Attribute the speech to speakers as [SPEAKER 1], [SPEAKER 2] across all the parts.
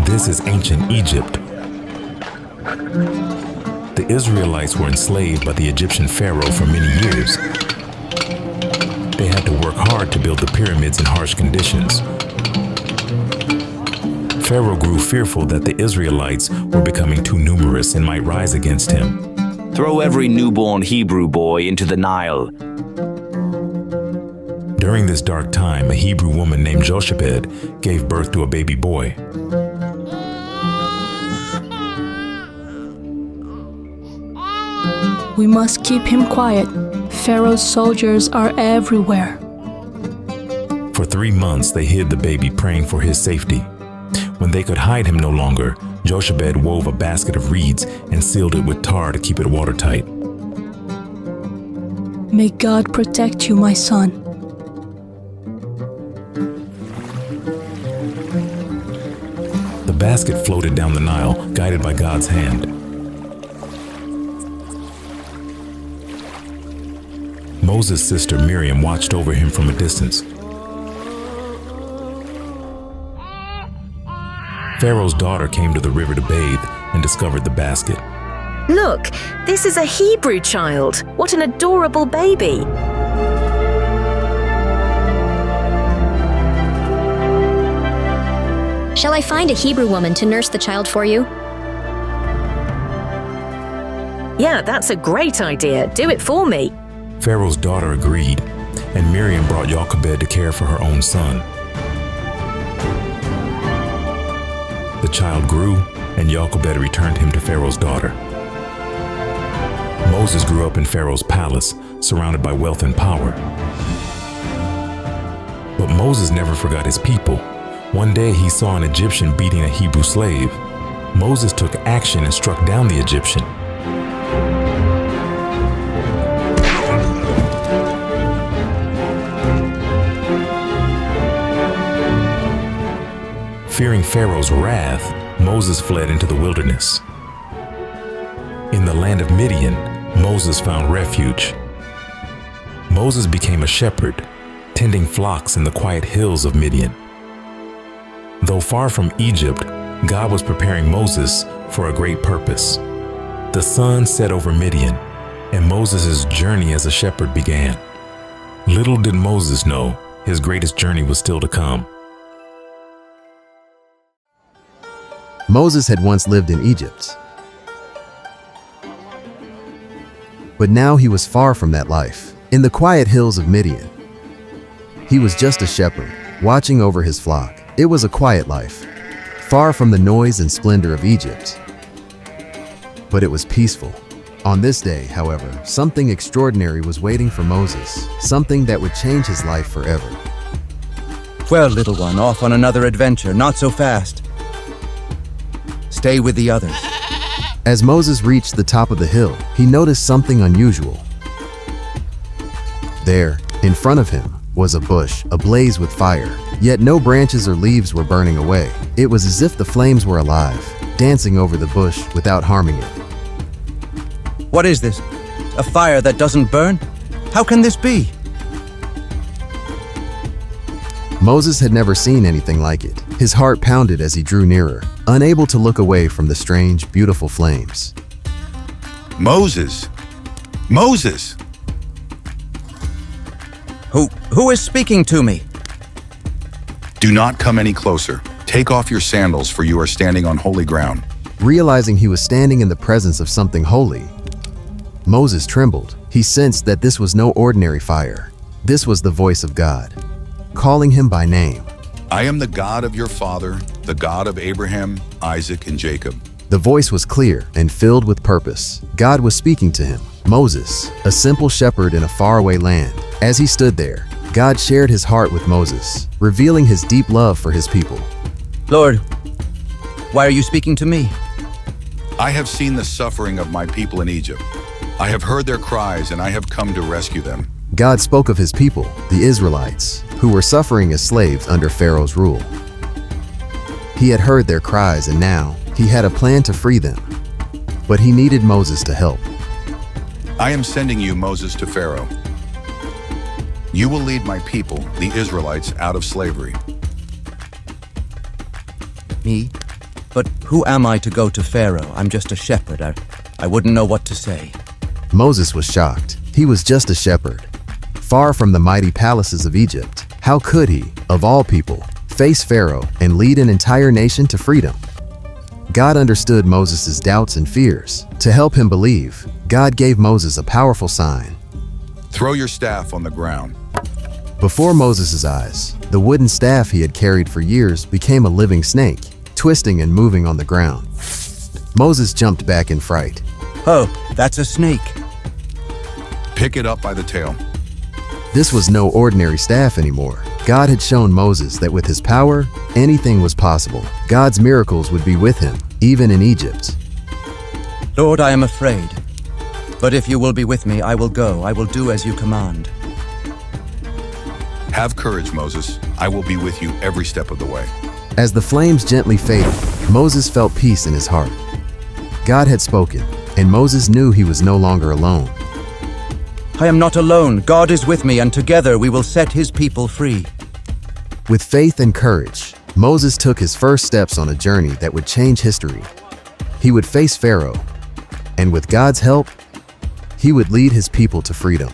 [SPEAKER 1] This is ancient Egypt. The Israelites were enslaved by the Egyptian pharaoh for many years. They had to work hard to build the pyramids in harsh conditions. Pharaoh grew fearful that the Israelites were becoming too numerous and might rise against him.
[SPEAKER 2] Throw every newborn Hebrew boy into the Nile.
[SPEAKER 1] During this dark time, a Hebrew woman named Jochebed gave birth to a baby boy.
[SPEAKER 3] We must keep him quiet. Pharaoh's soldiers are everywhere.
[SPEAKER 1] For 3 months, they hid the baby, praying for his safety. When they could hide him no longer, Jochebed wove a basket of reeds and sealed it with tar to keep it watertight.
[SPEAKER 3] May God protect you, my son.
[SPEAKER 1] The basket floated down the Nile, guided by God's hand. Moses' sister Miriam watched over him from a distance. Pharaoh's daughter came to the river to bathe and discovered the basket.
[SPEAKER 4] Look, this is a Hebrew child. What an adorable baby.
[SPEAKER 5] Shall I find a Hebrew woman to nurse the child for you?
[SPEAKER 4] Yeah, that's a great idea. Do it for me.
[SPEAKER 1] Pharaoh's daughter agreed, and Miriam brought Jochebed to care for her own son. The child grew, and Jochebed returned him to Pharaoh's daughter. Moses grew up in Pharaoh's palace, surrounded by wealth and power. But Moses never forgot his people. One day he saw an Egyptian beating a Hebrew slave. Moses took action and struck down the Egyptian. Fearing Pharaoh's wrath, Moses fled into the wilderness. In the land of Midian, Moses found refuge. Moses became a shepherd, tending flocks in the quiet hills of Midian. Though far from Egypt, God was preparing Moses for a great purpose. The sun set over Midian, and Moses' journey as a shepherd began. Little did Moses know his greatest journey was still to come.
[SPEAKER 6] Moses had once lived in Egypt, but now he was far from that life. In the quiet hills of Midian, he was just a shepherd, watching over his flock. It was a quiet life, far from the noise and splendor of Egypt, but it was peaceful. On this day, however, something extraordinary was waiting for Moses, something that would change his life forever.
[SPEAKER 7] Well, little one, off on another adventure, not so fast. Stay with the others.
[SPEAKER 6] As Moses reached the top of the hill, he noticed something unusual. There, in front of him, was a bush ablaze with fire, yet no branches or leaves were burning away. It was as if the flames were alive, dancing over the bush without harming it.
[SPEAKER 7] What is this? A fire that doesn't burn? How can this be?
[SPEAKER 6] Moses had never seen anything like it. His heart pounded as he drew nearer, unable to look away from the strange, beautiful flames.
[SPEAKER 8] Moses! Moses!
[SPEAKER 7] Who is speaking to me?
[SPEAKER 8] Do not come any closer. Take off your sandals, for you are standing on holy ground.
[SPEAKER 6] Realizing he was standing in the presence of something holy, Moses trembled. He sensed that this was no ordinary fire. This was the voice of God, calling him by name.
[SPEAKER 8] I am the God of your father, the God of Abraham, Isaac, and Jacob.
[SPEAKER 6] The voice was clear and filled with purpose. God was speaking to him. Moses, a simple shepherd in a faraway land. As he stood there, God shared his heart with Moses, revealing his deep love for his people.
[SPEAKER 7] Lord, why are you speaking to me?
[SPEAKER 8] I have seen the suffering of my people in Egypt. I have heard their cries, and I have come to rescue them.
[SPEAKER 6] God spoke of his people, the Israelites, who were suffering as slaves under Pharaoh's rule. He had heard their cries, and now he had a plan to free them. But he needed Moses to help.
[SPEAKER 8] I am sending you, Moses, to Pharaoh. You will lead my people, the Israelites, out of slavery.
[SPEAKER 7] me. But who am I to go to Pharaoh? I'm just a shepherd. I wouldn't know what to say.
[SPEAKER 6] Moses was shocked. He was just a shepherd, far from the mighty palaces of Egypt. How could he, of all people, face Pharaoh and lead an entire nation to freedom? God understood Moses' doubts and fears. To help him believe, God gave Moses a powerful sign.
[SPEAKER 8] Throw your staff on the ground.
[SPEAKER 6] Before Moses' eyes, the wooden staff he had carried for years became a living snake, twisting and moving on the ground. Moses jumped back in fright.
[SPEAKER 7] Oh, that's a snake.
[SPEAKER 8] Pick it up by the tail.
[SPEAKER 6] This was no ordinary staff anymore. God had shown Moses that with his power, anything was possible. God's miracles would be with him, even in Egypt.
[SPEAKER 7] Lord, I am afraid. But if you will be with me, I will go. I will do as you command.
[SPEAKER 8] Have courage, Moses. I will be with you every step of the way.
[SPEAKER 6] As the flames gently faded, Moses felt peace in his heart. God had spoken, and Moses knew he was no longer alone.
[SPEAKER 7] I am not alone. God is with me, and together we will set his people free.
[SPEAKER 6] With faith and courage, Moses took his first steps on a journey that would change history. He would face Pharaoh, and with God's help, he would lead his people to freedom.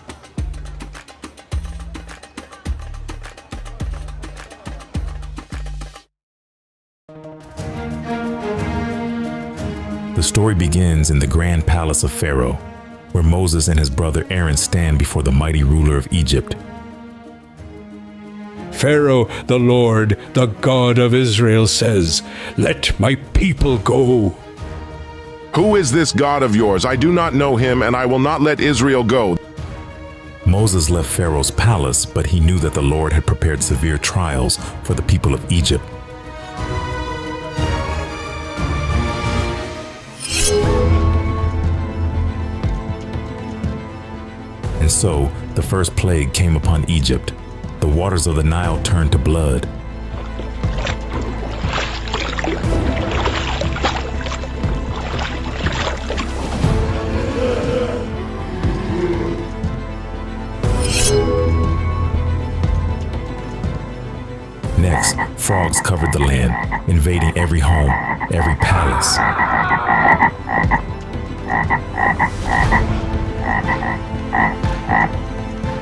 [SPEAKER 1] The story begins in the grand palace of Pharaoh, where Moses and his brother Aaron stand before the mighty ruler of Egypt.
[SPEAKER 9] Pharaoh, the Lord, the God of Israel, says, "Let my people go."
[SPEAKER 10] Who is this God of yours? I do not know him, and I will not let Israel go.
[SPEAKER 1] Moses left Pharaoh's palace, but he knew that the Lord had prepared severe trials for the people of Egypt. And so, the first plague came upon Egypt. The waters of the Nile turned to blood. Next, frogs covered the land, invading every home, every palace.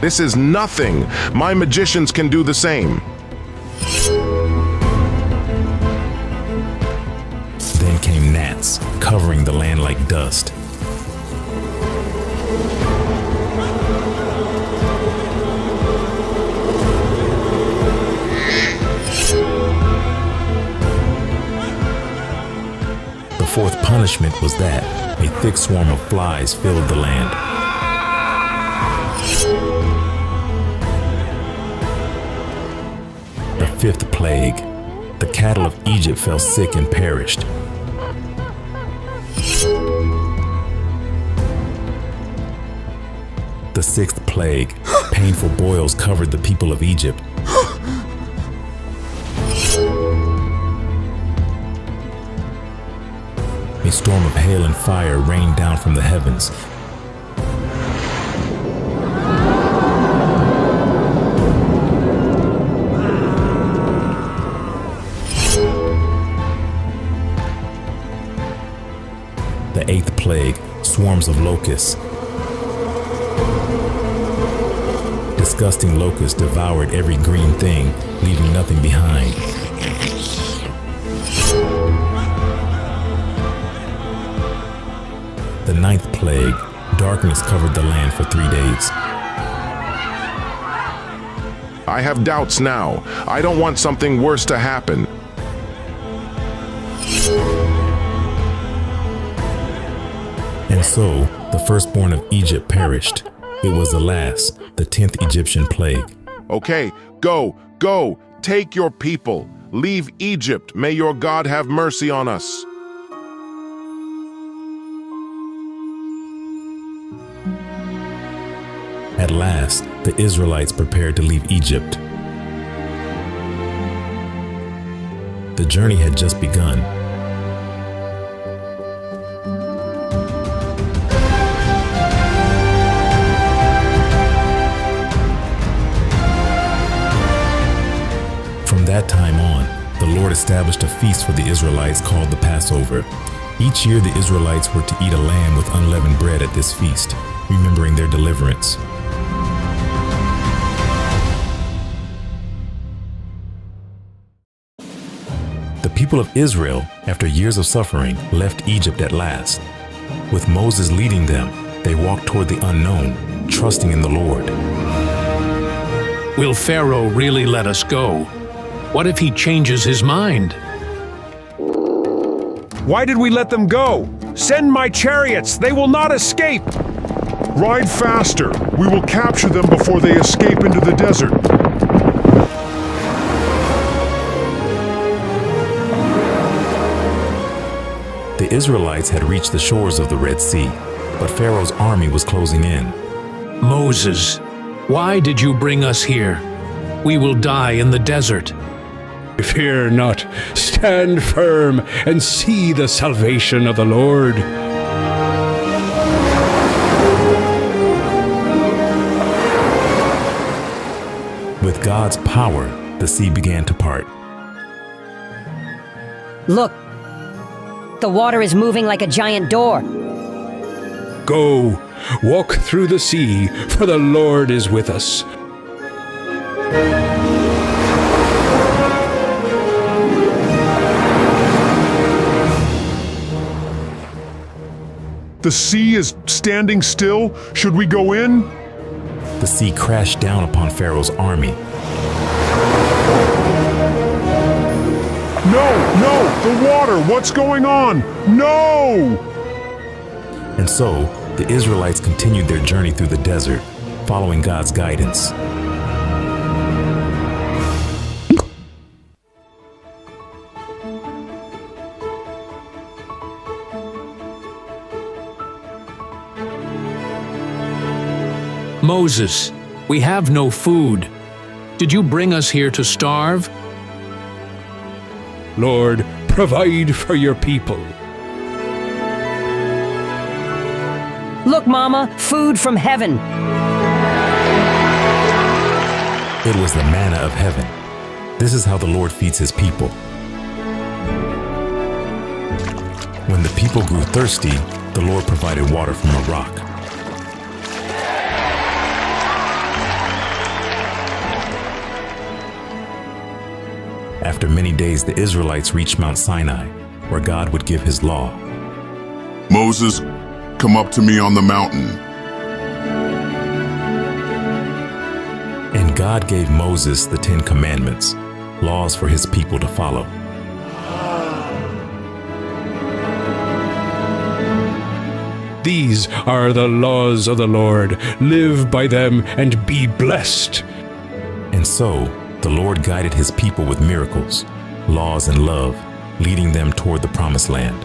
[SPEAKER 10] This is nothing. My magicians can do the same.
[SPEAKER 1] Then came gnats, covering the land like dust. The fourth punishment was that a thick swarm of flies filled the land. The fifth plague, the cattle of Egypt fell sick and perished. The sixth plague, painful boils covered the people of Egypt. A storm of hail and fire rained down from the heavens. The eighth plague, swarms of locusts. Disgusting locusts devoured every green thing, leaving nothing behind. The ninth plague, darkness covered the land for 3 days.
[SPEAKER 10] I have doubts now. I don't want something worse to happen.
[SPEAKER 1] And so, the firstborn of Egypt perished. It was the last, the 10th Egyptian plague.
[SPEAKER 10] Okay, go, go, take your people. Leave Egypt. May your God have mercy on us.
[SPEAKER 1] At last, the Israelites prepared to leave Egypt. The journey had just begun. From that time on, the Lord Lord established a feast for the Israelites called the Passover. Each year the Israelites were to eat a lamb with unleavened bread at this feast, remembering their deliverance. The people of Israel, after years of suffering, left Egypt at last. With Moses leading them, they walked toward the unknown, trusting in the Lord.
[SPEAKER 9] Will Pharaoh really let us go? What if he changes his mind?
[SPEAKER 11] Why did we let them go? Send my chariots! They will not escape!
[SPEAKER 10] Ride faster. We will capture them before they escape into the desert.
[SPEAKER 1] The Israelites had reached the shores of the Red Sea, but Pharaoh's army was closing in.
[SPEAKER 9] Moses, why did you bring us here? We will die in the desert.
[SPEAKER 12] Fear not, stand firm and see the salvation of the Lord.
[SPEAKER 1] With God's power, the sea began to part.
[SPEAKER 13] Look, the water is moving like a giant door.
[SPEAKER 12] Go, walk through the sea, for the Lord is with us.
[SPEAKER 10] The sea is standing still. Should we go in?
[SPEAKER 1] The sea crashed down upon Pharaoh's army.
[SPEAKER 10] No, the water, what's going on? No!
[SPEAKER 1] And so, the Israelites continued their journey through the desert, following God's guidance.
[SPEAKER 9] Moses, we have no food. Did you bring us here to starve?
[SPEAKER 12] Lord, provide for your people.
[SPEAKER 13] Look, Mama, food from heaven.
[SPEAKER 1] It was the manna of heaven. This is how the Lord feeds his people. When the people grew thirsty, the Lord provided water from a rock. After many days, the Israelites reached Mount Sinai, where God would give his law.
[SPEAKER 10] Moses, come up to me on the mountain.
[SPEAKER 1] And God gave Moses the 10 Commandments, laws for his people to follow.
[SPEAKER 12] These are the laws of the Lord. Live by them and be blessed.
[SPEAKER 1] And so, the Lord guided his people with miracles, laws, and love, leading them toward the promised land.